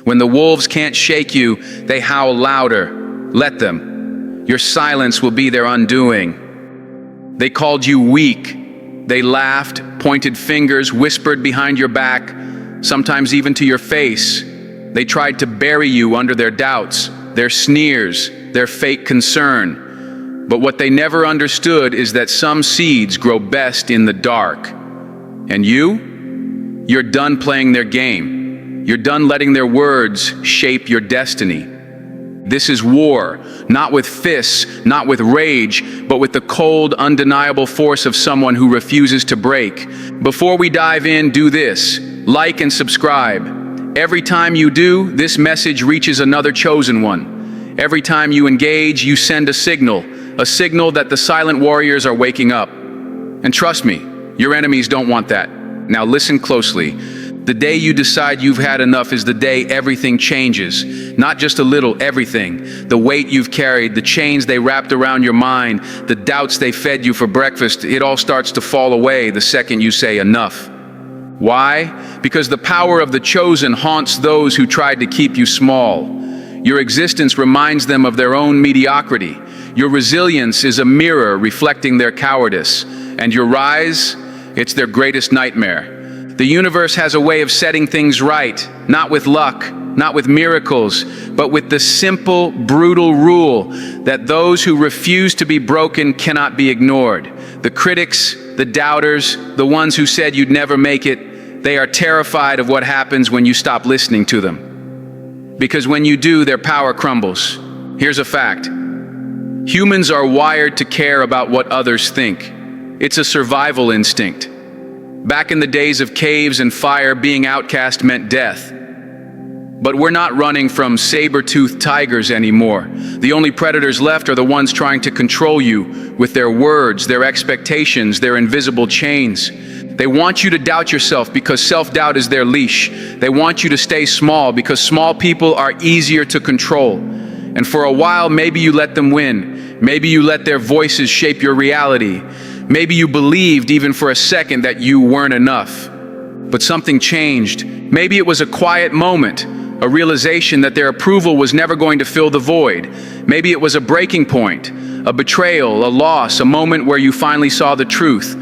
When the wolves can't shake you, they howl louder. Let them. Your silence will be their undoing. They called you weak. They laughed, pointed fingers, whispered behind your back, sometimes even to your face. They tried to bury you under their doubts, their sneers, their fake concern. But what they never understood is that some seeds grow best in the dark. And you're done playing their game. You're done letting their words shape your destiny. This is war, not with fists, not with rage, but with the cold, undeniable force of someone who refuses to break. Before we dive in, do this. Like and subscribe. Every time you do, this message reaches another chosen one. Every time you engage, you send a signal that the silent warriors are waking up. And trust me, your enemies don't want that. Now listen closely. The day you decide you've had enough is the day everything changes. Not just a little, everything. The weight you've carried, the chains they wrapped around your mind, the doubts they fed you for breakfast, it all starts to fall away the second you say enough. Why? Because the power of the chosen haunts those who tried to keep you small. Your existence reminds them of their own mediocrity. Your resilience is a mirror reflecting their cowardice. And your rise, it's their greatest nightmare. The universe has a way of setting things right, not with luck, not with miracles, but with the simple, brutal rule that those who refuse to be broken cannot be ignored. The critics, the doubters, the ones who said you'd never make it, they are terrified of what happens when you stop listening to them. Because when you do, their power crumbles. Here's a fact. Humans are wired to care about what others think. It's a survival instinct. Back in the days of caves and fire, being outcast meant death. But we're not running from saber-toothed tigers anymore. The only predators left are the ones trying to control you with their words, their expectations, their invisible chains. They want you to doubt yourself because self-doubt is their leash. They want you to stay small because small people are easier to control. And for a while, maybe you let them win. Maybe you let their voices shape your reality. Maybe you believed even for a second that you weren't enough. But something changed. Maybe it was a quiet moment, a realization that their approval was never going to fill the void. Maybe it was a breaking point, a betrayal, a loss, a moment where you finally saw the truth.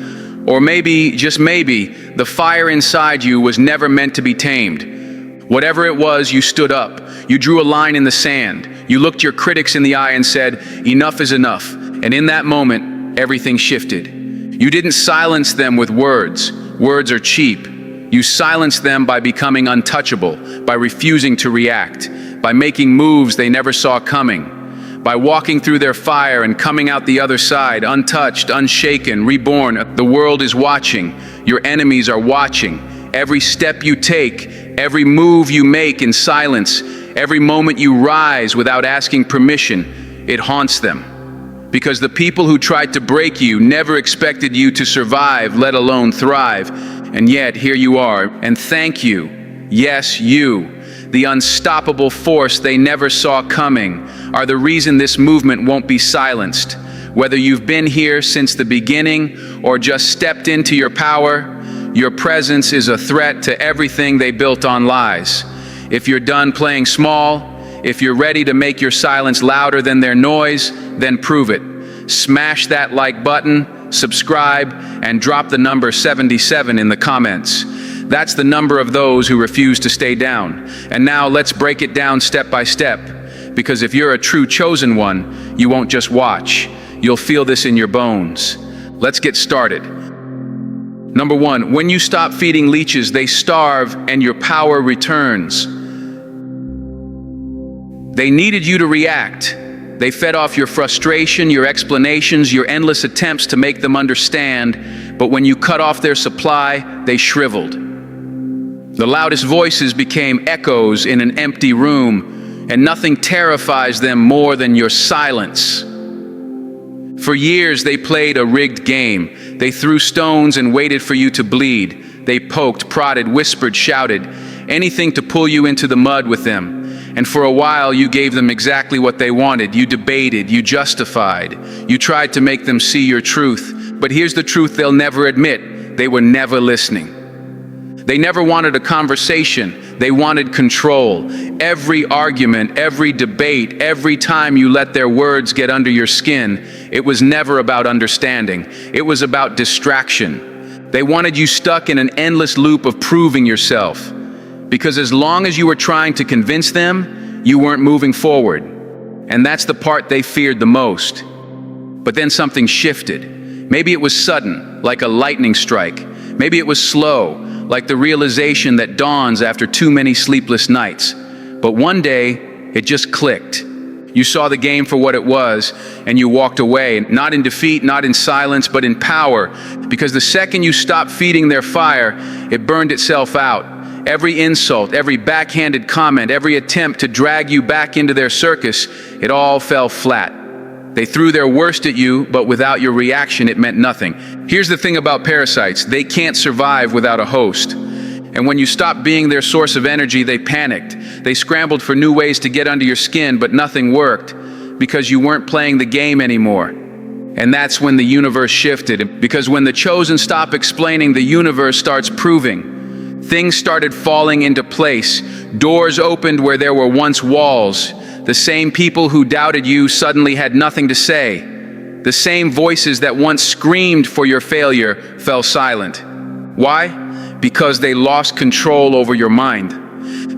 Or maybe, just maybe, the fire inside you was never meant to be tamed. Whatever it was, you stood up. You drew a line in the sand. You looked your critics in the eye and said, "Enough is enough." And in that moment, everything shifted. You didn't silence them with words. Words are cheap. You silenced them by becoming untouchable, by refusing to react, by making moves they never saw coming, by walking through their fire and coming out the other side, untouched, unshaken, reborn. The world is watching. Your enemies are watching. Every step you take, every move you make in silence, every moment you rise without asking permission, it haunts them. Because the people who tried to break you never expected you to survive, let alone thrive. And yet, here you are, and thank you, yes, you, the unstoppable force they never saw coming, are the reason this movement won't be silenced. Whether you've been here since the beginning or just stepped into your power, your presence is a threat to everything they built on lies. If you're done playing small, if you're ready to make your silence louder than their noise, then prove it. Smash that like button, subscribe, and drop the number 77 in the comments. That's the number of those who refuse to stay down. And now let's break it down step by step. Because if you're a true chosen one, you won't just watch. You'll feel this in your bones. Let's get started. Number 1, when you stop feeding leeches, they starve and your power returns. They needed you to react. They fed off your frustration, your explanations, your endless attempts to make them understand. But when you cut off their supply, they shriveled. The loudest voices became echoes in an empty room, and nothing terrifies them more than your silence. For years, they played a rigged game. They threw stones and waited for you to bleed. They poked, prodded, whispered, shouted, anything to pull you into the mud with them. And for a while, you gave them exactly what they wanted. You debated, you justified, you tried to make them see your truth. But here's the truth they'll never admit. They were never listening. They never wanted a conversation. They wanted control. Every argument, every debate, every time you let their words get under your skin, it was never about understanding. It was about distraction. They wanted you stuck in an endless loop of proving yourself. Because as long as you were trying to convince them, you weren't moving forward. And that's the part they feared the most. But then something shifted. Maybe it was sudden, like a lightning strike. Maybe it was slow, like the realization that dawns after too many sleepless nights. But one day, it just clicked. You saw the game for what it was, and you walked away, not in defeat, not in silence, but in power. Because the second you stopped feeding their fire, it burned itself out. Every insult, every backhanded comment, every attempt to drag you back into their circus, it all fell flat. They threw their worst at you, but without your reaction, it meant nothing. Here's the thing about parasites: they can't survive without a host. And when you stopped being their source of energy, they panicked. They scrambled for new ways to get under your skin, but nothing worked because you weren't playing the game anymore. And that's when the universe shifted, because when the chosen stop explaining, the universe starts proving. Things started falling into place. Doors opened where there were once walls. The same people who doubted you suddenly had nothing to say. The same voices that once screamed for your failure fell silent. Why? Because they lost control over your mind.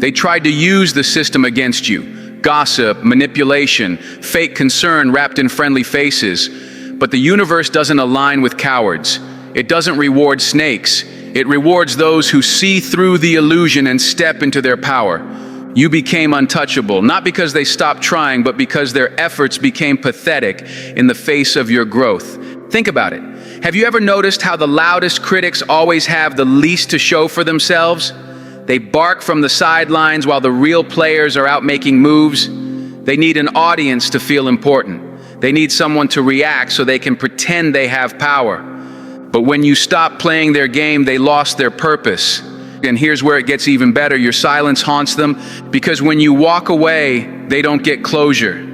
They tried to use the system against you. Gossip, manipulation, fake concern wrapped in friendly faces. But the universe doesn't align with cowards. It doesn't reward snakes. It rewards those who see through the illusion and step into their power. You became untouchable, not because they stopped trying, but because their efforts became pathetic in the face of your growth. Think about it. Have you ever noticed how the loudest critics always have the least to show for themselves? They bark from the sidelines while the real players are out making moves. They need an audience to feel important. They need someone to react so they can pretend they have power. But when you stop playing their game, they lost their purpose. And here's where it gets even better. Your silence haunts them, because when you walk away, they don't get closure.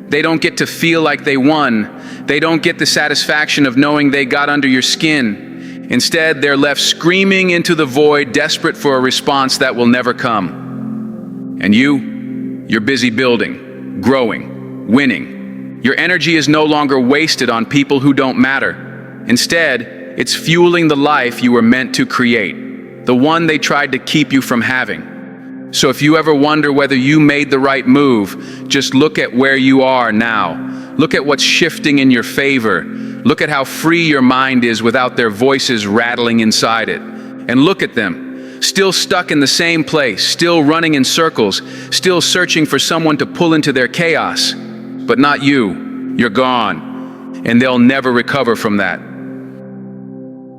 They don't get to feel like they won. They don't get the satisfaction of knowing they got under your skin. Instead, they're left screaming into the void, desperate for a response that will never come. And you're busy building, growing, winning. Your energy is no longer wasted on people who don't matter. Instead, it's fueling the life you were meant to create, the one they tried to keep you from having. So if you ever wonder whether you made the right move, just look at where you are now. Look at what's shifting in your favor. Look at how free your mind is without their voices rattling inside it. And look at them, still stuck in the same place, still running in circles, still searching for someone to pull into their chaos. But not you. You're gone, and they'll never recover from that.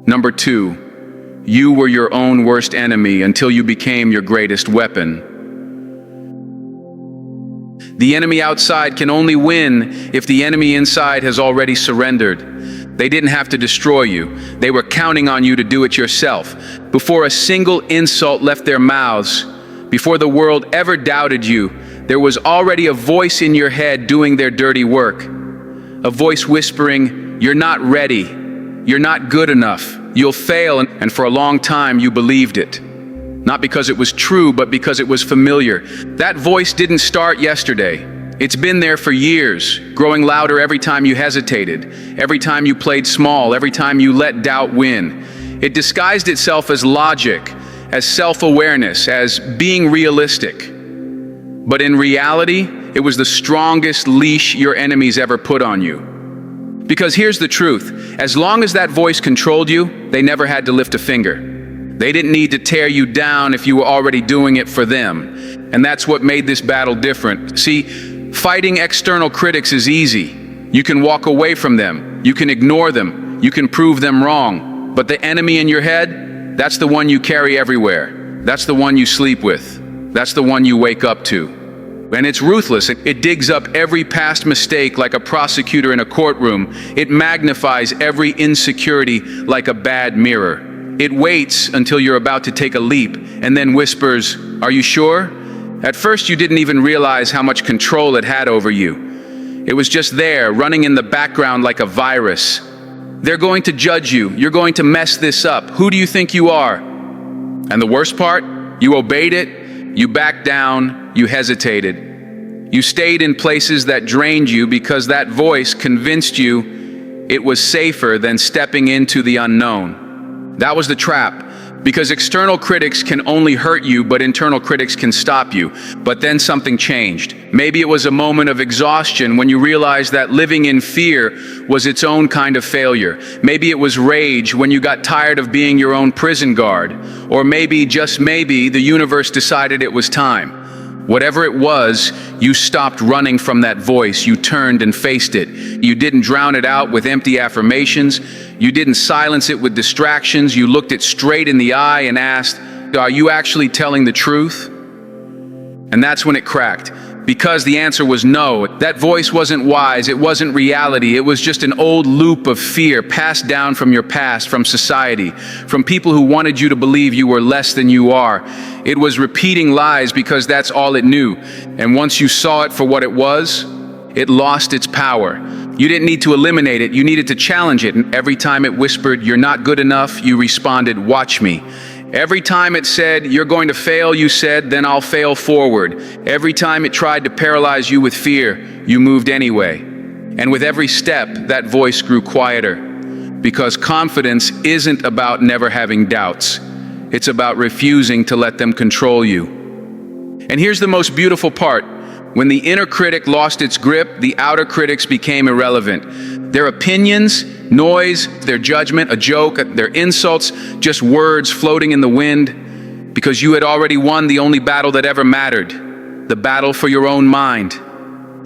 Number 2, you were your own worst enemy until you became your greatest weapon. The enemy outside can only win if the enemy inside has already surrendered. They didn't have to destroy you. They were counting on you to do it yourself. Before a single insult left their mouths, before the world ever doubted you, there was already a voice in your head doing their dirty work. A voice whispering, "You're not ready. You're not good enough. You'll fail." And for a long time, you believed it. Not because it was true, but because it was familiar. That voice didn't start yesterday. It's been there for years, growing louder every time you hesitated, every time you played small, every time you let doubt win. It disguised itself as logic, as self-awareness, as being realistic. But in reality, it was the strongest leash your enemies ever put on you. Because here's the truth: as long as that voice controlled you, they never had to lift a finger. They didn't need to tear you down if you were already doing it for them. And that's what made this battle different. See, fighting external critics is easy. You can walk away from them. You can ignore them. You can prove them wrong. But the enemy in your head, that's the one you carry everywhere. That's the one you sleep with. That's the one you wake up to. And it's ruthless. It digs up every past mistake like a prosecutor in a courtroom. It magnifies every insecurity like a bad mirror. It waits until you're about to take a leap and then whispers, "Are you sure?" At first, you didn't even realize how much control it had over you. It was just there, running in the background like a virus. They're going to judge you. You're going to mess this up. Who do you think you are? And the worst part, you obeyed it, you backed down, you hesitated. You stayed in places that drained you because that voice convinced you it was safer than stepping into the unknown. That was the trap, because external critics can only hurt you, but internal critics can stop you. But then something changed. Maybe it was a moment of exhaustion when you realized that living in fear was its own kind of failure. Maybe it was rage when you got tired of being your own prison guard. Or maybe, just maybe, the universe decided it was time. Whatever it was, you stopped running from that voice. You turned and faced it. You didn't drown it out with empty affirmations. You didn't silence it with distractions. You looked it straight in the eye and asked, "Are you actually telling the truth?" And that's when it cracked. Because the answer was no. That voice wasn't wise, it wasn't reality, it was just an old loop of fear passed down from your past, from society, from people who wanted you to believe you were less than you are. It was repeating lies because that's all it knew. And once you saw it for what it was, it lost its power. You didn't need to eliminate it, you needed to challenge it. And every time it whispered, "You're not good enough," you responded, "Watch me." Every time it said, "You're going to fail," you said, "Then I'll fail forward." Every time it tried to paralyze you with fear, you moved anyway. And with every step, that voice grew quieter. Because confidence isn't about never having doubts. It's about refusing to let them control you. And here's the most beautiful part. When the inner critic lost its grip, the outer critics became irrelevant. Their opinions, noise, their judgment, a joke, their insults, just words floating in the wind, because you had already won the only battle that ever mattered, the battle for your own mind.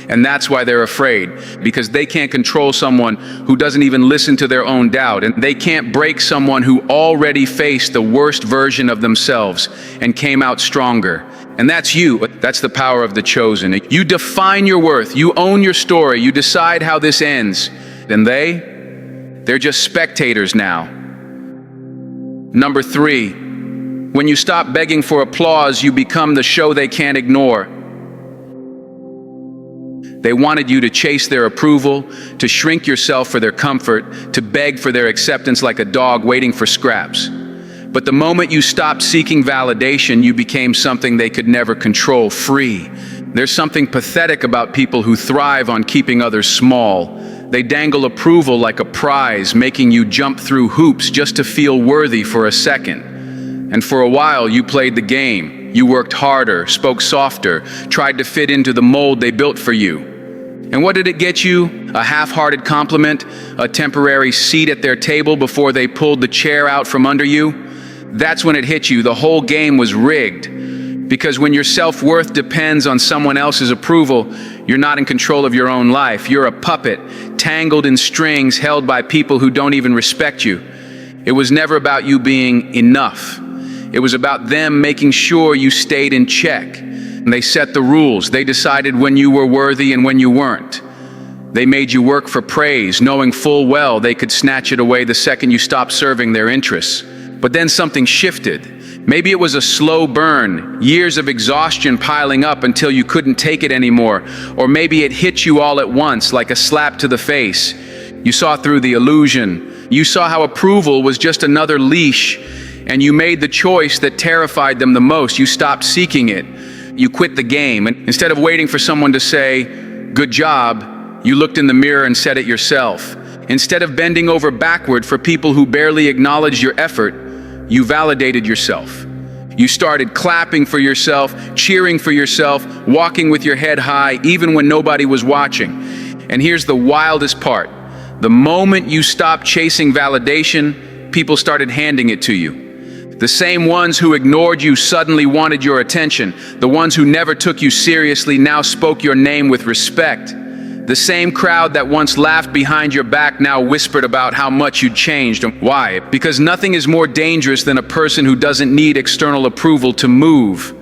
And that's why they're afraid, because they can't control someone who doesn't even listen to their own doubt, and they can't break someone who already faced the worst version of themselves and came out stronger. And that's you. That's the power of the chosen. You define your worth, you own your story, you decide how this ends. And they're just spectators now. Number 3, when you stop begging for applause, you become the show they can't ignore. They wanted you to chase their approval, to shrink yourself for their comfort, to beg for their acceptance like a dog waiting for scraps. But the moment you stopped seeking validation, you became something they could never control, free. There's something pathetic about people who thrive on keeping others small. They dangle approval like a prize, making you jump through hoops just to feel worthy for a second. And for a while, you played the game. You worked harder, spoke softer, tried to fit into the mold they built for you. And what did it get you? A half-hearted compliment? A temporary seat at their table before they pulled the chair out from under you? That's when it hit you. The whole game was rigged. Because when your self-worth depends on someone else's approval, you're not in control of your own life. You're a puppet, tangled in strings held by people who don't even respect you. It was never about you being enough. It was about them making sure you stayed in check. And they set the rules. They decided when you were worthy and when you weren't. They made you work for praise, knowing full well they could snatch it away the second you stopped serving their interests. But then something shifted. Maybe it was a slow burn, years of exhaustion piling up until you couldn't take it anymore. Or maybe it hit you all at once, like a slap to the face. You saw through the illusion. You saw how approval was just another leash, and you made the choice that terrified them the most. You stopped seeking it. You quit the game. And instead of waiting for someone to say, "Good job," you looked in the mirror and said it yourself. Instead of bending over backward for people who barely acknowledged your effort, you validated yourself. You started clapping for yourself, cheering for yourself, walking with your head high, even when nobody was watching. And here's the wildest part. The moment you stopped chasing validation, people started handing it to you. The same ones who ignored you suddenly wanted your attention. The ones who never took you seriously now spoke your name with respect. The same crowd that once laughed behind your back now whispered about how much you'd changed. And why? Because nothing is more dangerous than a person who doesn't need external approval to move.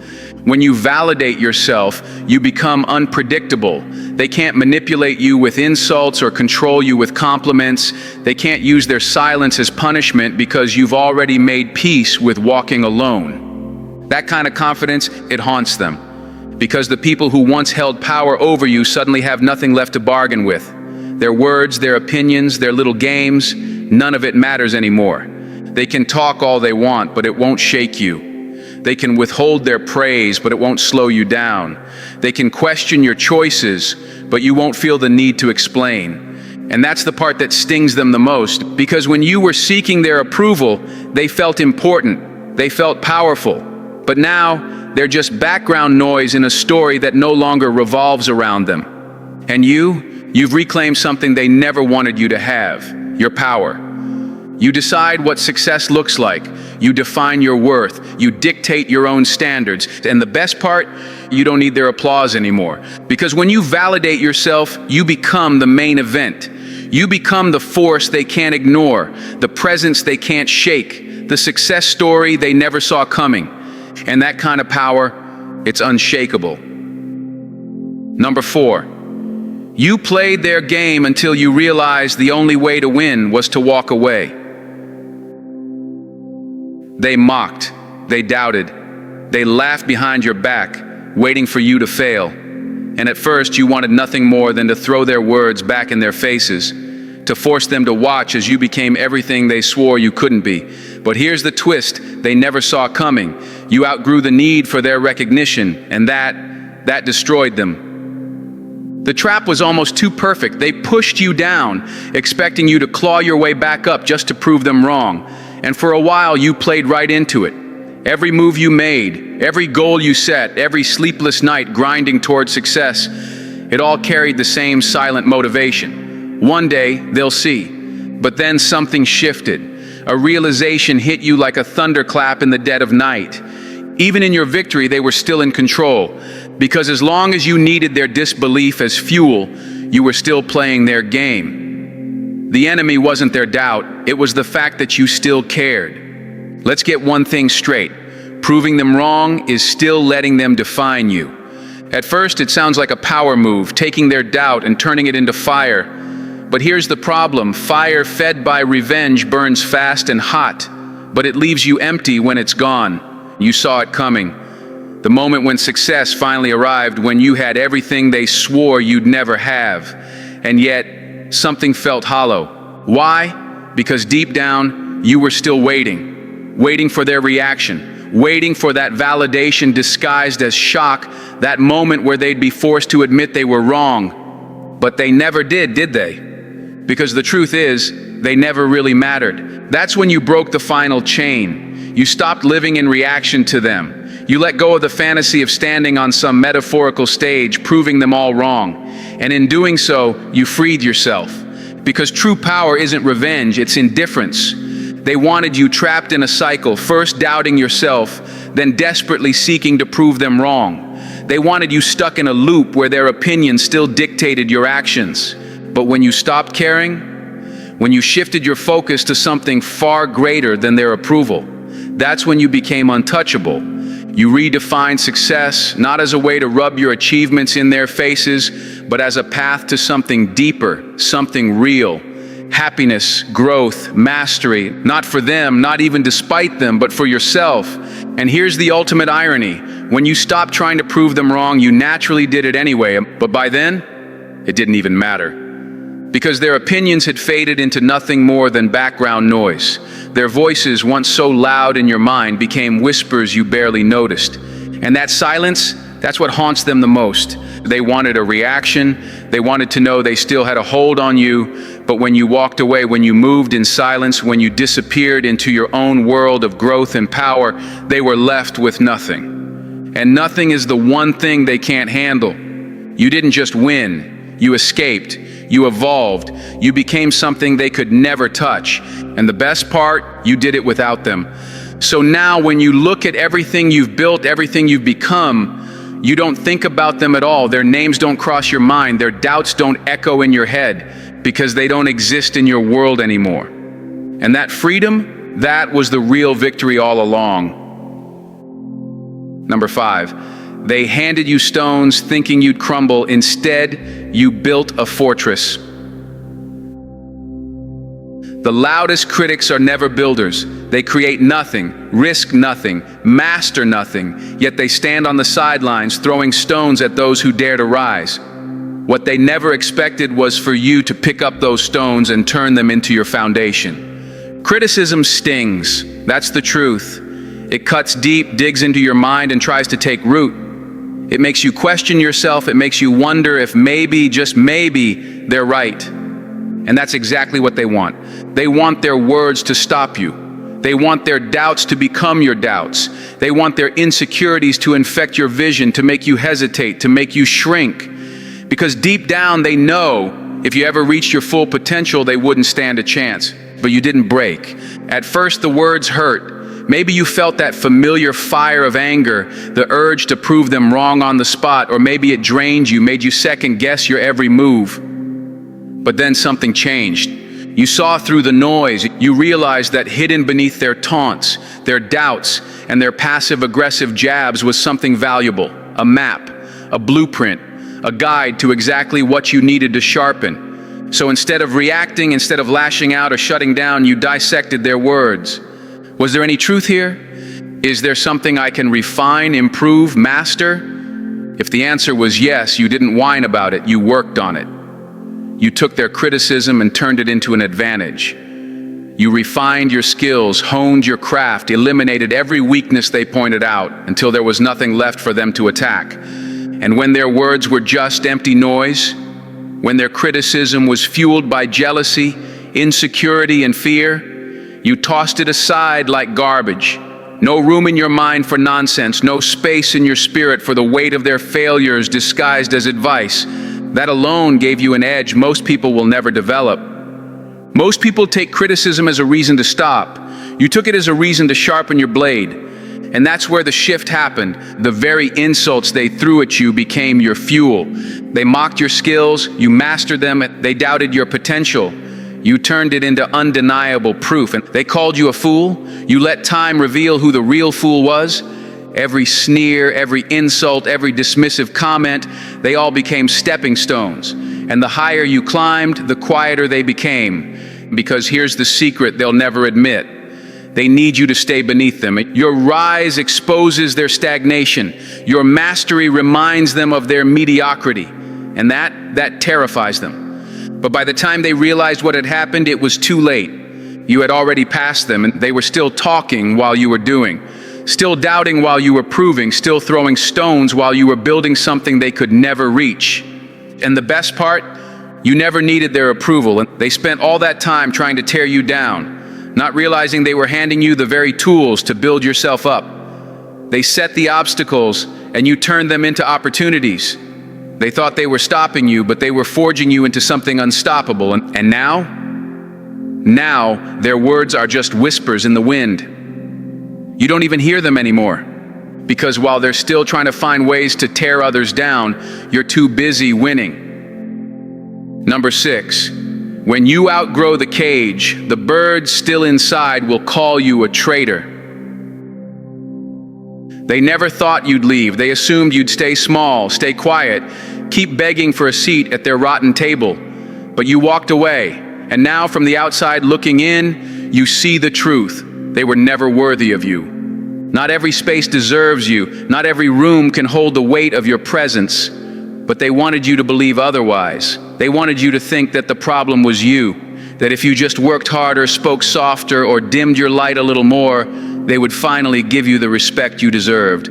When you validate yourself, you become unpredictable. They can't manipulate you with insults or control you with compliments. They can't use their silence as punishment because you've already made peace with walking alone. That kind of confidence, it haunts them. Because the people who once held power over you suddenly have nothing left to bargain with. Their words, their opinions, their little games, none of it matters anymore. They can talk all they want, but it won't shake you. They can withhold their praise, but it won't slow you down. They can question your choices, but you won't feel the need to explain. And that's the part that stings them the most, because when you were seeking their approval, they felt important, they felt powerful. But now, they're just background noise in a story that no longer revolves around them. And you've reclaimed something they never wanted you to have: your power. You decide what success looks like. You define your worth. You dictate your own standards. And the best part, you don't need their applause anymore. Because when you validate yourself, you become the main event. You become the force they can't ignore, the presence they can't shake, the success story they never saw coming. And that kind of power, it's unshakable. Number 4, you played their game until you realized the only way to win was to walk away. They mocked, they doubted, they laughed behind your back, waiting for you to fail. And at first you wanted nothing more than to throw their words back in their faces, to force them to watch as you became everything they swore you couldn't be. But here's the twist they never saw coming. You outgrew the need for their recognition, and that destroyed them. The trap was almost too perfect. They pushed you down, expecting you to claw your way back up just to prove them wrong. And for a while, you played right into it. Every move you made, every goal you set, every sleepless night grinding toward success, it all carried the same silent motivation. One day, they'll see. But then something shifted. A realization hit you like a thunderclap in the dead of night. Even in your victory, they were still in control. Because as long as you needed their disbelief as fuel, you were still playing their game. The enemy wasn't their doubt, it was the fact that you still cared. Let's get one thing straight. Proving them wrong is still letting them define you. At first, it sounds like a power move, taking their doubt and turning it into fire. But here's the problem: fire fed by revenge burns fast and hot, but it leaves you empty when it's gone. You saw it coming. The moment when success finally arrived, when you had everything they swore you'd never have. And yet, something felt hollow. Why? Because deep down, you were still waiting for their reaction, waiting for that validation disguised as shock, that moment where they'd be forced to admit they were wrong. But they never did they? Because the truth is, they never really mattered. That's when you broke the final chain. You stopped living in reaction to them. You let go of the fantasy of standing on some metaphorical stage, proving them all wrong. And in doing so, you freed yourself. Because true power isn't revenge, it's indifference. They wanted you trapped in a cycle, first doubting yourself, then desperately seeking to prove them wrong. They wanted you stuck in a loop where their opinions still dictated your actions. But when you stopped caring, when you shifted your focus to something far greater than their approval, that's when you became untouchable. You redefined success, not as a way to rub your achievements in their faces, but as a path to something deeper, something real. Happiness, growth, mastery, not for them, not even despite them, but for yourself. And here's the ultimate irony. When you stopped trying to prove them wrong, you naturally did it anyway, but by then, it didn't even matter. Because their opinions had faded into nothing more than background noise. Their voices, once so loud in your mind, became whispers you barely noticed. And that silence, that's what haunts them the most. They wanted a reaction. They wanted to know they still had a hold on you. But when you walked away, when you moved in silence, when you disappeared into your own world of growth and power, they were left with nothing. And nothing is the one thing they can't handle. You didn't just win. You escaped. You evolved. You became something they could never touch. And the best part, you did it without them. So now when you look at everything you've built, everything you've become, you don't think about them at all. Their names don't cross your mind. Their doubts don't echo in your head because they don't exist in your world anymore. And that freedom, that was the real victory all along. Number 5. They handed you stones thinking you'd crumble. Instead, you built a fortress. The loudest critics are never builders. They create nothing, risk nothing, master nothing, yet they stand on the sidelines throwing stones at those who dare to rise. What they never expected was for you to pick up those stones and turn them into your foundation. Criticism stings, that's the truth. It cuts deep, digs into your mind, and tries to take root. It makes you question yourself. It makes you wonder if maybe, just maybe, they're right. And that's exactly what they want. They want their words to stop you. They want their doubts to become your doubts. They want their insecurities to infect your vision, to make you hesitate, to make you shrink. Because deep down they know if you ever reached your full potential, they wouldn't stand a chance. But you didn't break. At first the words hurt. Maybe you felt that familiar fire of anger, the urge to prove them wrong on the spot, or maybe it drained you, made you second guess your every move. But then something changed. You saw through the noise. You realized that hidden beneath their taunts, their doubts, and their passive-aggressive jabs was something valuable. A map, a blueprint, a guide to exactly what you needed to sharpen. So instead of reacting, instead of lashing out or shutting down, you dissected their words. Was there any truth here? Is there something I can refine, improve, master? If the answer was yes, you didn't whine about it, you worked on it. You took their criticism and turned it into an advantage. You refined your skills, honed your craft, eliminated every weakness they pointed out until there was nothing left for them to attack. And when their words were just empty noise, when their criticism was fueled by jealousy, insecurity, and fear, you tossed it aside like garbage. No room in your mind for nonsense, no space in your spirit for the weight of their failures disguised as advice. That alone gave you an edge most people will never develop. Most people take criticism as a reason to stop. You took it as a reason to sharpen your blade. And that's where the shift happened. The very insults they threw at you became your fuel. They mocked your skills, you mastered them, they doubted your potential. You turned it into undeniable proof, and they called you a fool. You let time reveal who the real fool was. Every sneer, every insult, every dismissive comment, they all became stepping stones. And the higher you climbed, the quieter they became. Because here's the secret they'll never admit. They need you to stay beneath them. Your rise exposes their stagnation. Your mastery reminds them of their mediocrity. And that terrifies them. But by the time they realized what had happened, it was too late. You had already passed them, and they were still talking while you were doing. Still doubting while you were proving, still throwing stones while you were building something they could never reach. And the best part, you never needed their approval, and they spent all that time trying to tear you down, not realizing they were handing you the very tools to build yourself up. They set the obstacles, and you turned them into opportunities. They thought they were stopping you, but they were forging you into something unstoppable. And now their words are just whispers in the wind. You don't even hear them anymore. Because while they're still trying to find ways to tear others down, you're too busy winning. Number 6, when you outgrow the cage, the birds still inside will call you a traitor. They never thought you'd leave. They assumed you'd stay small, stay quiet, keep begging for a seat at their rotten table. But you walked away, and now from the outside looking in, you see the truth. They were never worthy of you. Not every space deserves you. Not every room can hold the weight of your presence. But they wanted you to believe otherwise. They wanted you to think that the problem was you, that if you just worked harder, spoke softer, or dimmed your light a little more, they would finally give you the respect you deserved.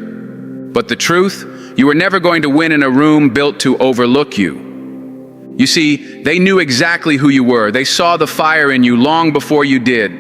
But the truth, you were never going to win in a room built to overlook you. You see, they knew exactly who you were. They saw the fire in you long before you did.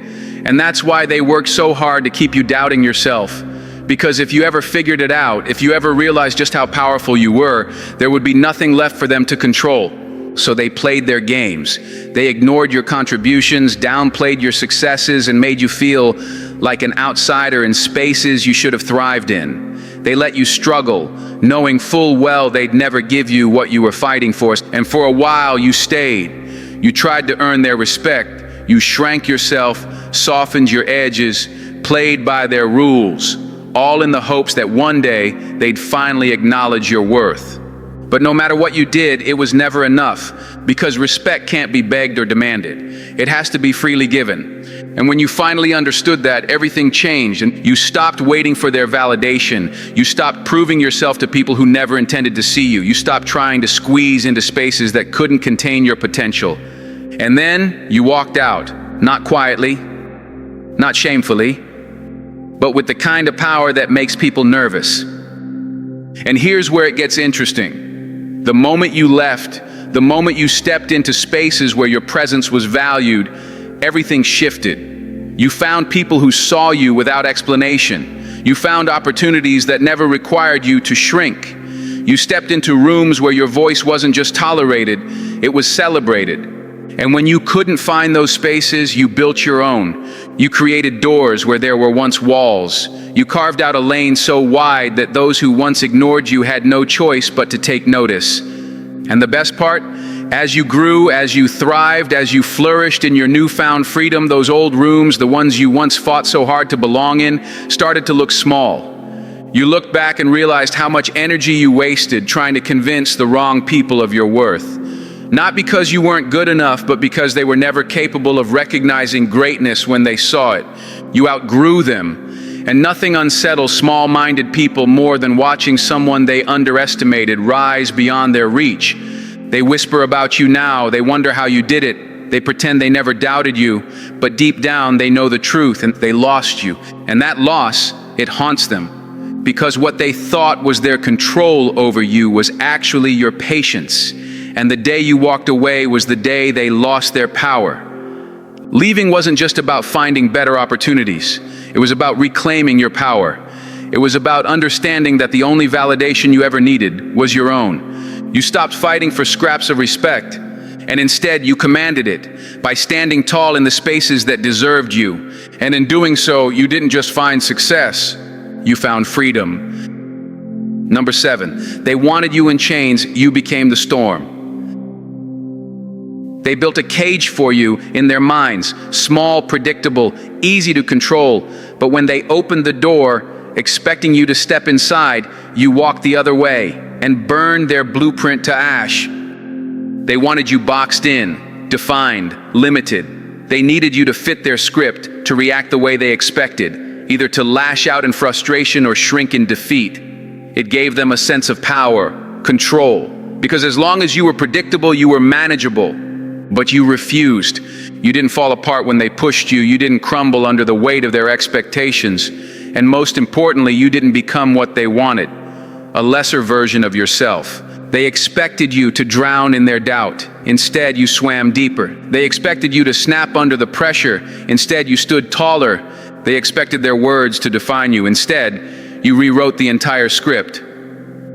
And that's why they worked so hard to keep you doubting yourself. Because if you ever figured it out, if you ever realized just how powerful you were, there would be nothing left for them to control. So they played their games. They ignored your contributions, downplayed your successes, and made you feel like an outsider in spaces you should have thrived in. They let you struggle, knowing full well they'd never give you what you were fighting for. And for a while you stayed. You tried to earn their respect. You shrank yourself, softened your edges, played by their rules, all in the hopes that one day they'd finally acknowledge your worth. But no matter what you did, it was never enough, because respect can't be begged or demanded. It has to be freely given. And when you finally understood that, everything changed, and you stopped waiting for their validation. You stopped proving yourself to people who never intended to see you. You stopped trying to squeeze into spaces that couldn't contain your potential. And then you walked out, not quietly, not shamefully, but with the kind of power that makes people nervous. And here's where it gets interesting. The moment you left, the moment you stepped into spaces where your presence was valued, everything shifted. You found people who saw you without explanation. You found opportunities that never required you to shrink. You stepped into rooms where your voice wasn't just tolerated, it was celebrated. And when you couldn't find those spaces, you built your own. You created doors where there were once walls. You carved out a lane so wide that those who once ignored you had no choice but to take notice. And the best part? As you grew, as you thrived, as you flourished in your newfound freedom, those old rooms, the ones you once fought so hard to belong in, started to look small. You looked back and realized how much energy you wasted trying to convince the wrong people of your worth. Not because you weren't good enough, but because they were never capable of recognizing greatness when they saw it. You outgrew them, and nothing unsettles small-minded people more than watching someone they underestimated rise beyond their reach. They whisper about you now, they wonder how you did it, they pretend they never doubted you, but deep down they know the truth and they lost you. And that loss, it haunts them, because what they thought was their control over you was actually your patience. And the day you walked away was the day they lost their power. Leaving wasn't just about finding better opportunities. It was about reclaiming your power. It was about understanding that the only validation you ever needed was your own. You stopped fighting for scraps of respect, and instead you commanded it by standing tall in the spaces that deserved you. And in doing so, you didn't just find success, you found freedom. Number 7, they wanted you in chains, you became the storm. They built a cage for you in their minds, small, predictable, easy to control. But when they opened the door, expecting you to step inside, you walked the other way and burned their blueprint to ash. They wanted you boxed in, defined, limited. They needed you to fit their script, to react the way they expected, either to lash out in frustration or shrink in defeat. It gave them a sense of power, control, because as long as you were predictable, you were manageable. But you refused. You didn't fall apart when they pushed you. You didn't crumble under the weight of their expectations. And most importantly, you didn't become what they wanted, a lesser version of yourself. They expected you to drown in their doubt. Instead, you swam deeper. They expected you to snap under the pressure. Instead, you stood taller. They expected their words to define you. Instead, you rewrote the entire script.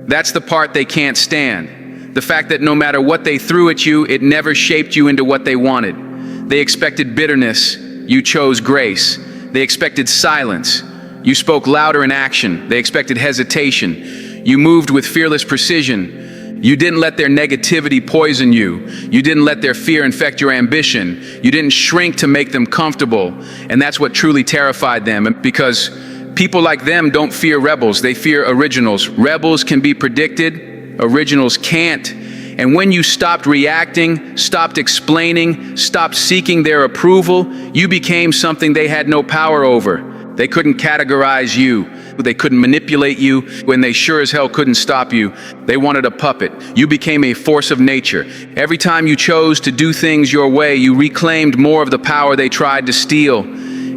That's the part they can't stand. The fact that no matter what they threw at you, it never shaped you into what they wanted. They expected bitterness, you chose grace. They expected silence, you spoke louder in action. They expected hesitation, you moved with fearless precision. You didn't let their negativity poison you. You didn't let their fear infect your ambition. You didn't shrink to make them comfortable. And that's what truly terrified them, because people like them don't fear rebels, they fear originals. Rebels can be predicted, originals can't. And when you stopped reacting, stopped explaining, stopped seeking their approval, you became something they had no power over. They couldn't categorize you. They couldn't manipulate you when they sure as hell couldn't stop you. They wanted a puppet. You became a force of nature. Every time you chose to do things your way, you reclaimed more of the power they tried to steal.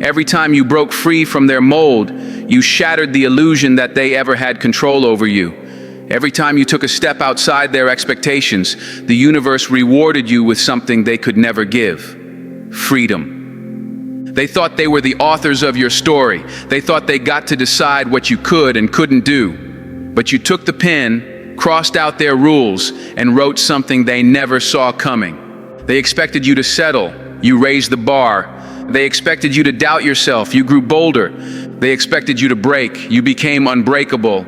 Every time you broke free from their mold, you shattered the illusion that they ever had control over you. Every time you took a step outside their expectations, the universe rewarded you with something they could never give: freedom. They thought they were the authors of your story. They thought they got to decide what you could and couldn't do. But you took the pen, crossed out their rules, and wrote something they never saw coming. They expected you to settle. You raised the bar. They expected you to doubt yourself. You grew bolder. They expected you to break. You became unbreakable.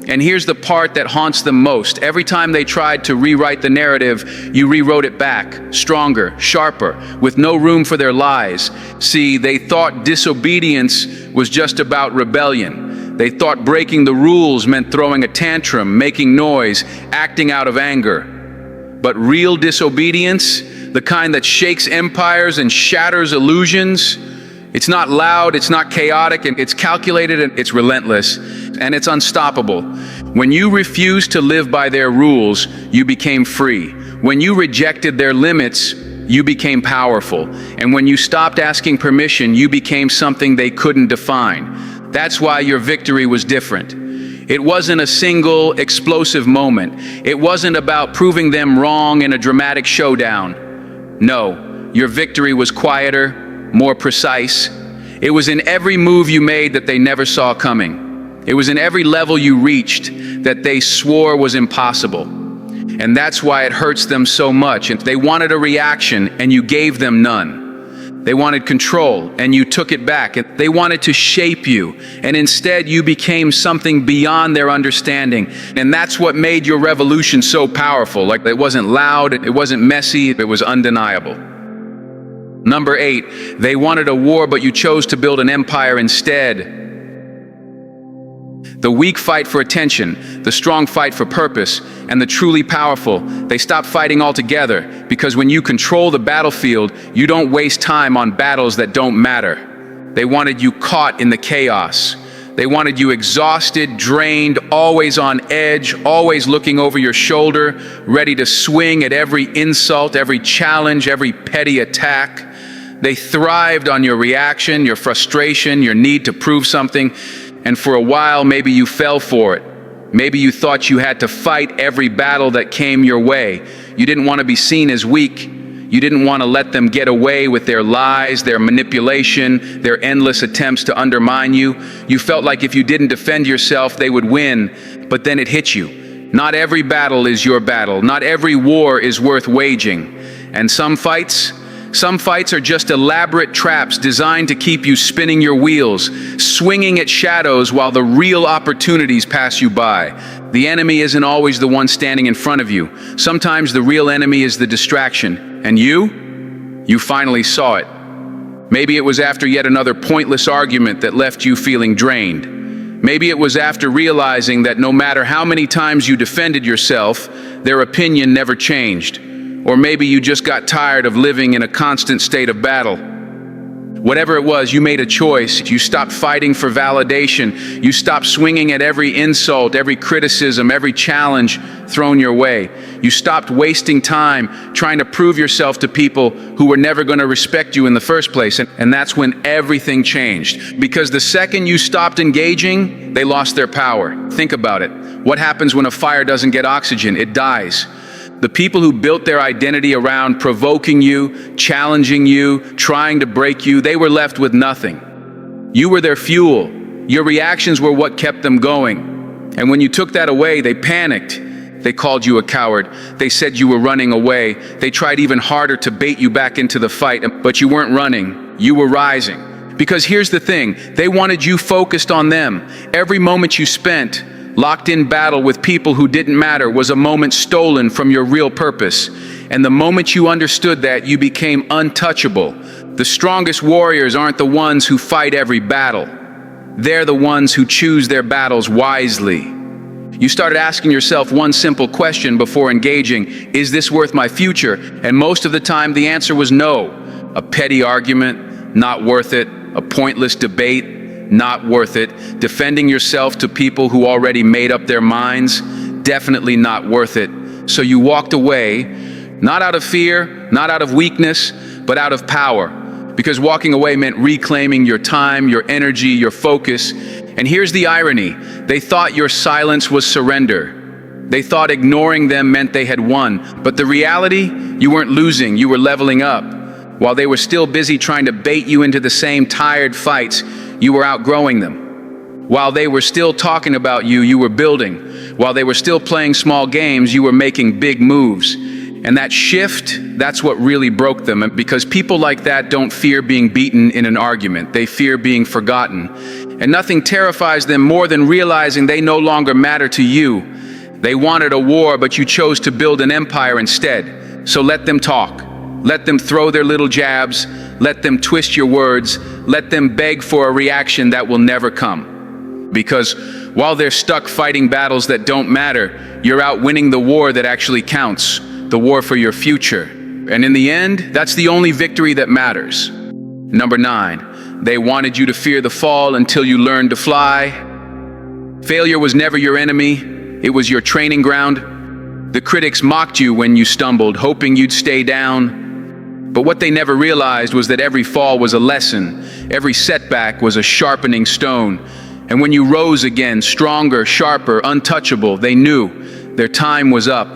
And here's the part that haunts them most. Every time they tried to rewrite the narrative, you rewrote it back, stronger, sharper, with no room for their lies. See, they thought disobedience was just about rebellion. They thought breaking the rules meant throwing a tantrum, making noise, acting out of anger. But real disobedience, the kind that shakes empires and shatters illusions, it's not loud, it's not chaotic, and it's calculated, and it's relentless, and it's unstoppable. When you refused to live by their rules, you became free. When you rejected their limits, you became powerful. And when you stopped asking permission, you became something they couldn't define. That's why your victory was different. It wasn't a single explosive moment. It wasn't about proving them wrong in a dramatic showdown. No, your victory was quieter, more precise. It was in every move you made that they never saw coming. It was in every level you reached that they swore was impossible. And that's why it hurts them so much. And they wanted a reaction, and you gave them none. They wanted control, and you took it back. And they wanted to shape you, and instead you became something beyond their understanding. And that's what made your revolution so powerful. Like, it wasn't loud, it wasn't messy, it was undeniable. Number 8, they wanted a war, but you chose to build an empire instead. The weak fight for attention, the strong fight for purpose, and the truly powerful, they stop fighting altogether, because when you control the battlefield, you don't waste time on battles that don't matter. They wanted you caught in the chaos. They wanted you exhausted, drained, always on edge, always looking over your shoulder, ready to swing at every insult, every challenge, every petty attack. They thrived on your reaction, your frustration, your need to prove something. And for a while, maybe you fell for it. Maybe you thought you had to fight every battle that came your way. You didn't want to be seen as weak. You didn't want to let them get away with their lies, their manipulation, their endless attempts to undermine you. You felt like if you didn't defend yourself, they would win. But then it hit you. Not every battle is your battle. Not every war is worth waging. And some fights are just elaborate traps designed to keep you spinning your wheels, swinging at shadows while the real opportunities pass you by. The enemy isn't always the one standing in front of you. Sometimes the real enemy is the distraction. And you finally saw it. Maybe it was after yet another pointless argument that left you feeling drained. Maybe it was after realizing that no matter how many times you defended yourself, their opinion never changed. Or maybe you just got tired of living in a constant state of battle. Whatever it was, you made a choice. You stopped fighting for validation. You stopped swinging at every insult, every criticism, every challenge thrown your way. You stopped wasting time trying to prove yourself to people who were never going to respect you in the first place. And that's when everything changed. Because the second you stopped engaging, they lost their power. Think about it. What happens when a fire doesn't get oxygen? It dies. The people who built their identity around provoking you, challenging you, trying to break you, they were left with nothing. You were their fuel. Your reactions were what kept them going. And when you took that away, they panicked. They called you a coward. They said you were running away. They tried even harder to bait you back into the fight, but you weren't running. You were rising. Because here's the thing, they wanted you focused on them. Every moment you spent locked in battle with people who didn't matter was a moment stolen from your real purpose. And the moment you understood that, you became untouchable. The strongest warriors aren't the ones who fight every battle. They're the ones who choose their battles wisely. You started asking yourself one simple question before engaging: is this worth my future? And most of the time the answer was no. A petty argument, not worth it. A pointless debate, not worth it. Defending yourself to people who already made up their minds, definitely not worth it. So you walked away, not out of fear, not out of weakness, but out of power. Because walking away meant reclaiming your time, your energy, your focus. And here's the irony. They thought your silence was surrender. They thought ignoring them meant they had won. But the reality, you weren't losing, you were leveling up. While they were still busy trying to bait you into the same tired fights, you were outgrowing them. While they were still talking about you, you were building. While they were still playing small games, you were making big moves. And that shift, that's what really broke them. Because people like that don't fear being beaten in an argument. They fear being forgotten. And nothing terrifies them more than realizing they no longer matter to you. They wanted a war, but you chose to build an empire instead. So let them talk. Let them throw their little jabs. Let them twist your words. Let them beg for a reaction that will never come. Because while they're stuck fighting battles that don't matter, you're out winning the war that actually counts, the war for your future. And in the end, that's the only victory that matters. Number 9, they wanted you to fear the fall until you learned to fly. Failure was never your enemy. It was your training ground. The critics mocked you when you stumbled, hoping you'd stay down. But what they never realized was that every fall was a lesson, every setback was a sharpening stone. And when you rose again, stronger, sharper, untouchable, they knew their time was up.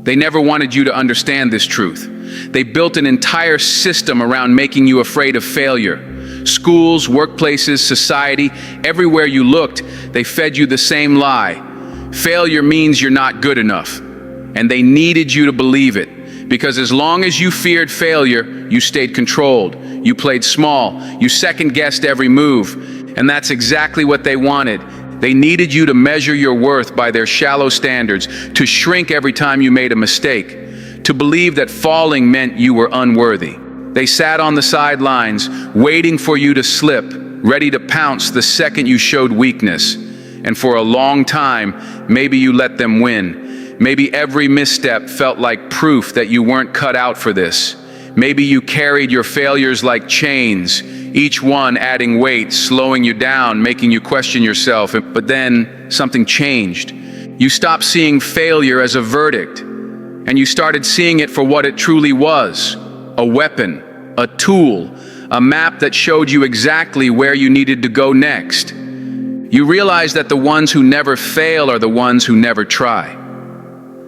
They never wanted you to understand this truth. They built an entire system around making you afraid of failure. Schools, workplaces, society, everywhere you looked, they fed you the same lie. Failure means you're not good enough. And they needed you to believe it. Because as long as you feared failure, you stayed controlled. You played small. You second-guessed every move. And that's exactly what they wanted. They needed you to measure your worth by their shallow standards, to shrink every time you made a mistake, to believe that falling meant you were unworthy. They sat on the sidelines, waiting for you to slip, ready to pounce the second you showed weakness. And for a long time, maybe you let them win. Maybe every misstep felt like proof that you weren't cut out for this. Maybe you carried your failures like chains, each one adding weight, slowing you down, making you question yourself. But then something changed. You stopped seeing failure as a verdict, and you started seeing it for what it truly was: a weapon, a tool, a map that showed you exactly where you needed to go next. You realized that the ones who never fail are the ones who never try.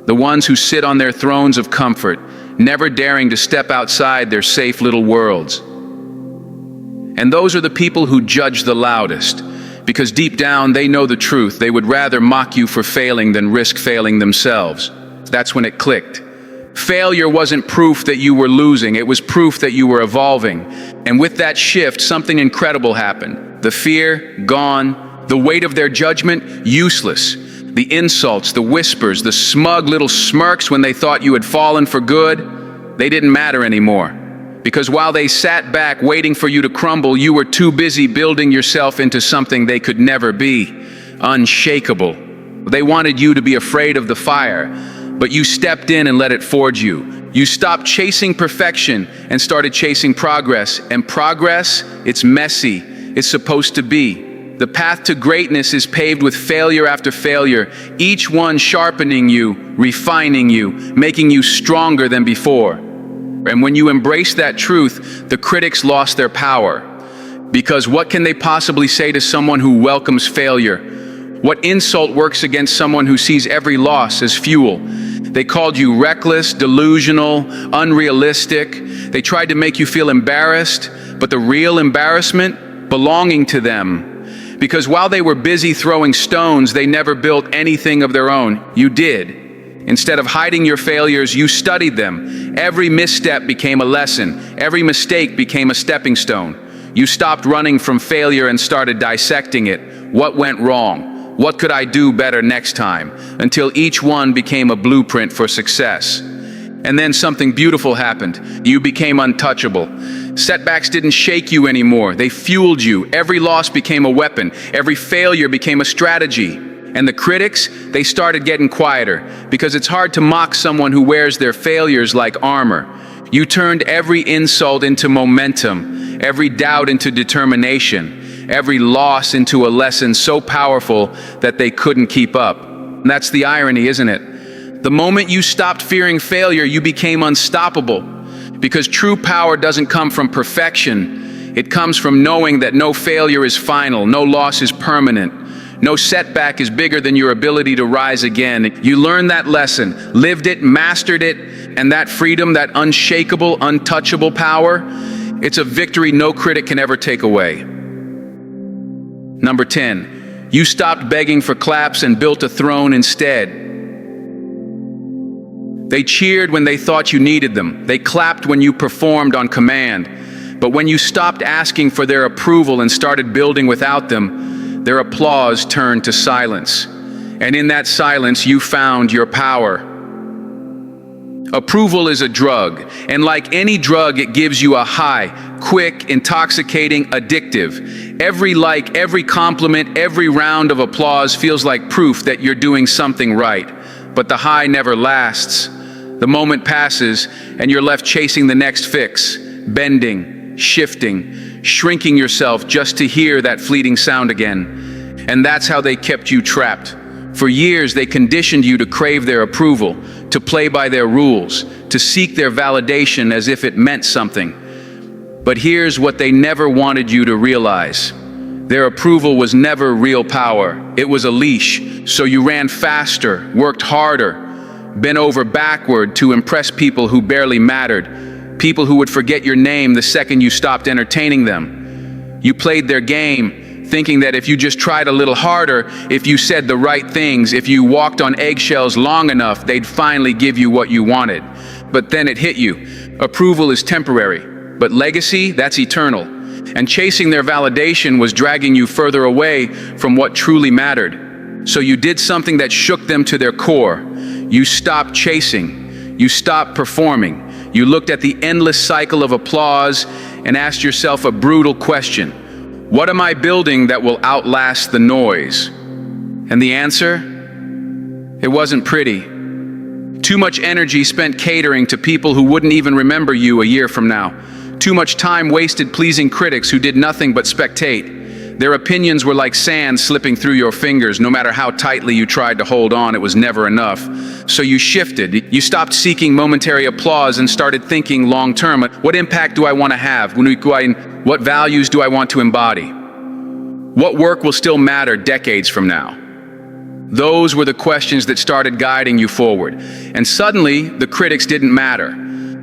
The ones who sit on their thrones of comfort, never daring to step outside their safe little worlds. And those are the people who judge the loudest, because deep down they know the truth. They would rather mock you for failing than risk failing themselves. That's when it clicked. Failure wasn't proof that you were losing, it was proof that you were evolving. And with that shift, something incredible happened. The fear, gone. The weight of their judgment, useless. The insults, the whispers, the smug little smirks when they thought you had fallen for good, they didn't matter anymore. Because while they sat back waiting for you to crumble, you were too busy building yourself into something they could never be: unshakable. They wanted you to be afraid of the fire, but you stepped in and let it forge you. You stopped chasing perfection and started chasing progress. And progress, it's messy. It's supposed to be. The path to greatness is paved with failure after failure, each one sharpening you, refining you, making you stronger than before. And when you embrace that truth, the critics lost their power. Because what can they possibly say to someone who welcomes failure? What insult works against someone who sees every loss as fuel? They called you reckless, delusional, unrealistic. They tried to make you feel embarrassed, but the real embarrassment belonging to them. Because while they were busy throwing stones, they never built anything of their own. You did. Instead of hiding your failures, you studied them. Every misstep became a lesson. Every mistake became a stepping stone. You stopped running from failure and started dissecting it. What went wrong? What could I do better next time? Until each one became a blueprint for success. And then something beautiful happened. You became untouchable. Setbacks didn't shake you anymore. They fueled you. Every loss became a weapon. Every failure became a strategy. And the critics, they started getting quieter, because it's hard to mock someone who wears their failures like armor. You turned every insult into momentum, every doubt into determination, every loss into a lesson so powerful that they couldn't keep up. And that's the irony, isn't it? The moment you stopped fearing failure, you became unstoppable. Because true power doesn't come from perfection. It comes from knowing that no failure is final, no loss is permanent, no setback is bigger than your ability to rise again. You learned that lesson, lived it, mastered it, and that freedom, that unshakable, untouchable power, it's a victory no critic can ever take away. Number 10, you stopped begging for claps and built a throne instead. They cheered when they thought you needed them. They clapped when you performed on command. But when you stopped asking for their approval and started building without them, their applause turned to silence. And in that silence, you found your power. Approval is a drug, and like any drug, it gives you a high, quick, intoxicating, addictive. Every like, every compliment, every round of applause feels like proof that you're doing something right. But the high never lasts. The moment passes, and you're left chasing the next fix, bending, shifting, shrinking yourself just to hear that fleeting sound again. And that's how they kept you trapped. For years, they conditioned you to crave their approval, to play by their rules, to seek their validation as if it meant something. But here's what they never wanted you to realize. Their approval was never real power. It was a leash, so you ran faster, worked harder, bent over backward to impress people who barely mattered, people who would forget your name the second you stopped entertaining them. You played their game, thinking that if you just tried a little harder, if you said the right things, if you walked on eggshells long enough, they'd finally give you what you wanted. But then it hit you. Approval is temporary, but legacy, that's eternal. And chasing their validation was dragging you further away from what truly mattered. So you did something that shook them to their core. You stopped chasing. You stopped performing. You looked at the endless cycle of applause and asked yourself a brutal question. What am I building that will outlast the noise? And the answer? It wasn't pretty. Too much energy spent catering to people who wouldn't even remember you a year from now. Too much time wasted pleasing critics who did nothing but spectate. Their opinions were like sand slipping through your fingers. No matter how tightly you tried to hold on, it was never enough. So you shifted. You stopped seeking momentary applause and started thinking long-term. What impact do I want to have? What values do I want to embody? What work will still matter decades from now? Those were the questions that started guiding you forward. And suddenly, the critics didn't matter,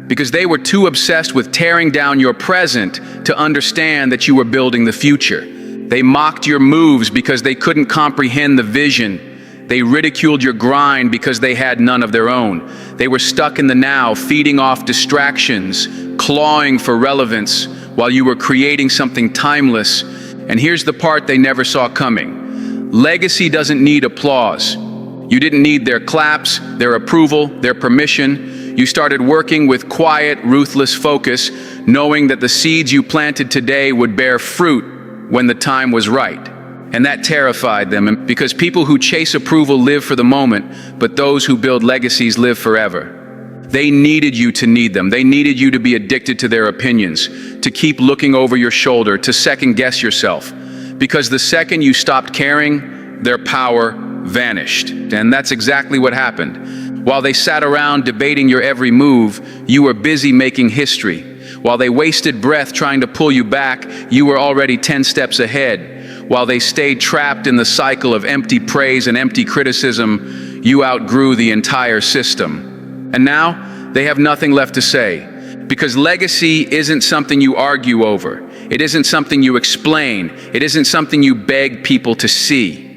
because they were too obsessed with tearing down your present to understand that you were building the future. They mocked your moves because they couldn't comprehend the vision. They ridiculed your grind because they had none of their own. They were stuck in the now, feeding off distractions, clawing for relevance, while you were creating something timeless. And here's the part they never saw coming. Legacy doesn't need applause. You didn't need their claps, their approval, their permission. You started working with quiet, ruthless focus, knowing that the seeds you planted today would bear fruit when the time was right. And that terrified them, because people who chase approval live for the moment, but those who build legacies live forever. They needed you to need them. They needed you to be addicted to their opinions, to keep looking over your shoulder, to second guess yourself. Because the second you stopped caring, their power vanished. And that's exactly what happened. While they sat around debating your every move, you were busy making history. While they wasted breath trying to pull you back, you were already 10 steps ahead. While they stayed trapped in the cycle of empty praise and empty criticism, you outgrew the entire system. And now, they have nothing left to say. Because legacy isn't something you argue over. It isn't something you explain. It isn't something you beg people to see.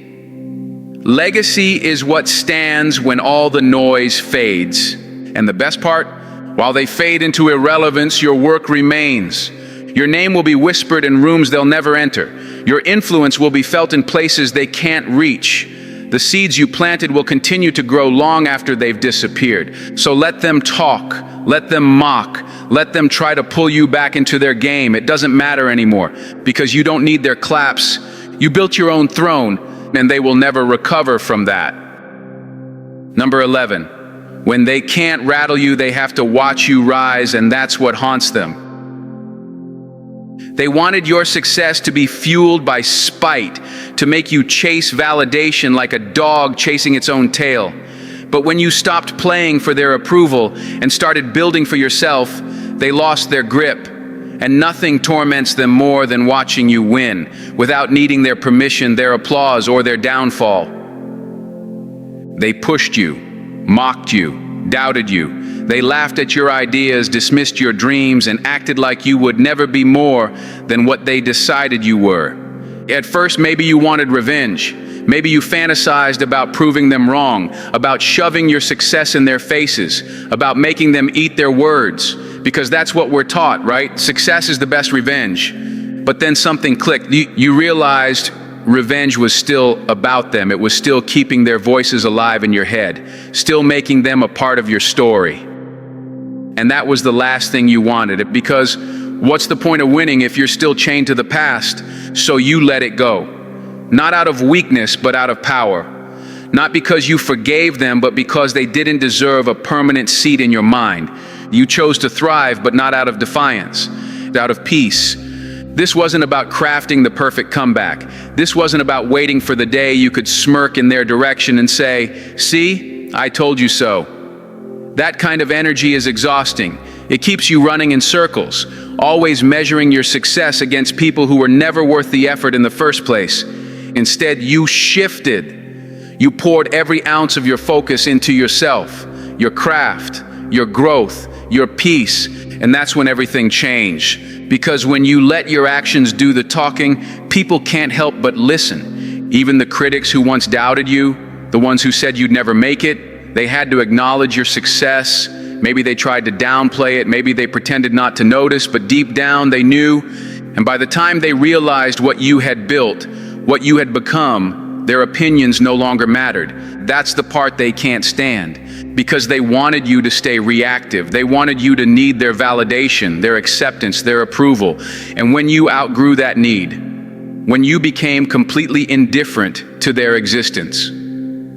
Legacy is what stands when all the noise fades. And the best part, while they fade into irrelevance, your work remains. Your name will be whispered in rooms they'll never enter. Your influence will be felt in places they can't reach. The seeds you planted will continue to grow long after they've disappeared. So let them talk, let them mock, let them try to pull you back into their game. It doesn't matter anymore, because you don't need their claps. You built your own throne, and they will never recover from that. Number 11, when they can't rattle you, they have to watch you rise, and that's what haunts them. They wanted your success to be fueled by spite, to make you chase validation like a dog chasing its own tail. But when you stopped playing for their approval and started building for yourself, they lost their grip. And nothing torments them more than watching you win, without needing their permission, their applause, or their downfall. They pushed you, mocked you, doubted you. They laughed at your ideas, dismissed your dreams, and acted like you would never be more than what they decided you were. At first, maybe you wanted revenge. Maybe you fantasized about proving them wrong, about shoving your success in their faces, about making them eat their words, because that's what we're taught, right? Success is the best revenge. But then something clicked. You realized revenge was still about them. It was still keeping their voices alive in your head, still making them a part of your story. And that was the last thing you wanted, because what's the point of winning if you're still chained to the past? So you let it go. Not out of weakness, but out of power. Not because you forgave them, but because they didn't deserve a permanent seat in your mind. You chose to thrive, but not out of defiance, out of peace. This wasn't about crafting the perfect comeback. This wasn't about waiting for the day you could smirk in their direction and say, "See, I told you so." That kind of energy is exhausting. It keeps you running in circles, always measuring your success against people who were never worth the effort in the first place. Instead, you shifted. You poured every ounce of your focus into yourself, your craft, your growth, your peace, and that's when everything changed. Because when you let your actions do the talking, people can't help but listen. Even the critics who once doubted you, the ones who said you'd never make it, they had to acknowledge your success. Maybe they tried to downplay it, maybe they pretended not to notice, but deep down they knew. And by the time they realized what you had built, what you had become, their opinions no longer mattered. That's the part they can't stand. Because they wanted you to stay reactive. They wanted you to need their validation, their acceptance, their approval. And when you outgrew that need, when you became completely indifferent to their existence,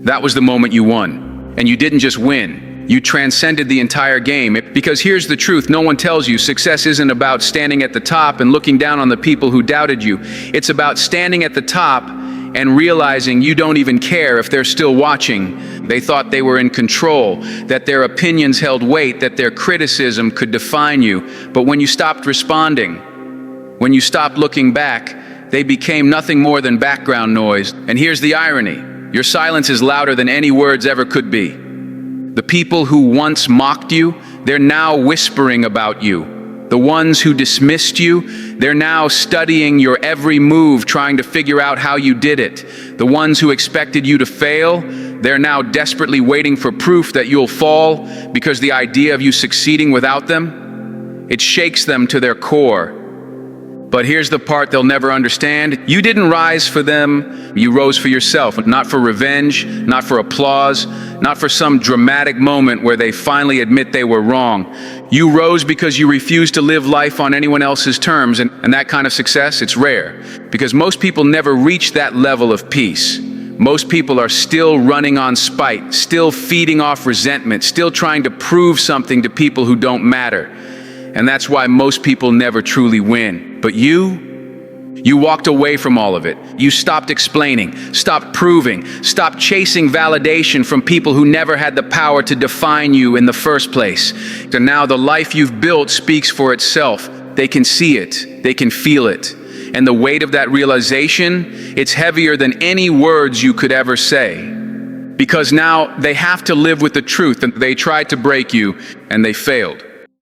that was the moment you won. And you didn't just win. You transcended the entire game. Because here's the truth, no one tells you success isn't about standing at the top and looking down on the people who doubted you. It's about standing at the top and realizing you don't even care if they're still watching. They thought they were in control, that their opinions held weight, that their criticism could define you. But when you stopped responding, when you stopped looking back, they became nothing more than background noise. And here's the irony. Your silence is louder than any words ever could be. The people who once mocked you, they're now whispering about you. The ones who dismissed you, they're now studying your every move, trying to figure out how you did it. The ones who expected you to fail, they're now desperately waiting for proof that you'll fall, because the idea of you succeeding without them, it shakes them to their core. But here's the part they'll never understand. You didn't rise for them, you rose for yourself. Not for revenge, not for applause, not for some dramatic moment where they finally admit they were wrong. You rose because you refused to live life on anyone else's terms, and that kind of success, it's rare. Because most people never reach that level of peace. Most people are still running on spite, still feeding off resentment, still trying to prove something to people who don't matter. And that's why most people never truly win. But you walked away from all of it. You stopped explaining, stopped proving, stopped chasing validation from people who never had the power to define you in the first place. And now the life you've built speaks for itself. They can see it, they can feel it. And the weight of that realization, it's heavier than any words you could ever say. Because now they have to live with the truth that they tried to break you and they failed.